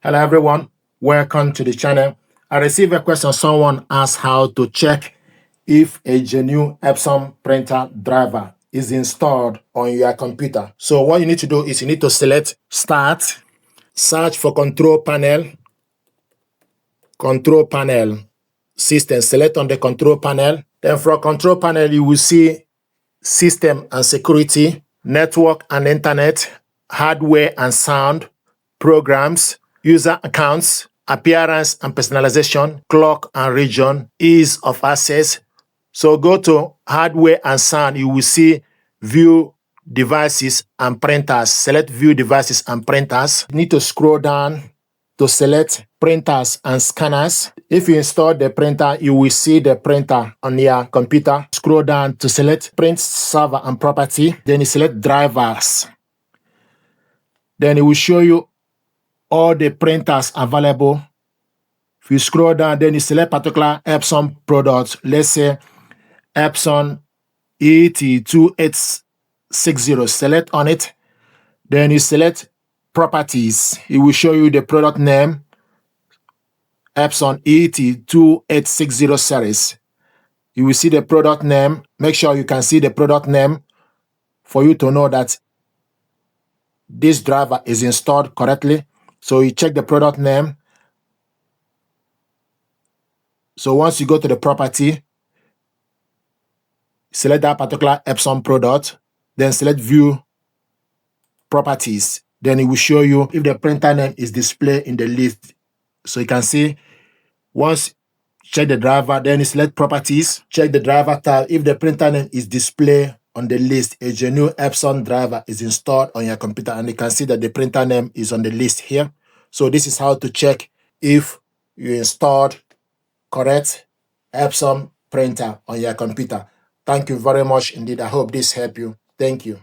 Hello everyone, welcome to the channel. I received a question. Someone asked how to check if a genuine Epson printer driver is installed on your computer. So what you need to do is you need to select Start, search for Control Panel, System. Select on the Control Panel. Then from Control Panel, you will see System and Security, Network and Internet, Hardware and Sound, Programs, User Accounts, Appearance and Personalization, Clock and Region, Ease of Access. So go to Hardware and Sound. You will see View Devices and Printers. Select View Devices and Printers. You need to scroll down to select Printers and Scanners. If you install the printer, you will see the printer on your computer. Scroll down to select Print Server and Property. Then you select Drivers. Then it will show you all the printers available. If you scroll down, then you select particular Epson products. Let's say Epson ET2860. Select on it. Then you select Properties. It will show you the product name, Epson ET2860 series. You will see the product name. Make sure you can see the product name for you to know that this driver is installed correctly. So you check the product name. So once you go to the property, select that particular Epson product, then select View Properties. Then it will show you if the printer name is displayed in the list. So you can see, once check the driver, then you select Properties, check the driver tab. If the printer name is displayed on the list, a genuine Epson driver is installed on your computer, and you can see that the printer name is on the list here. So this is how to check if you installed correct Epson printer on your computer. Thank you very much indeed. I hope this helped you. Thank you.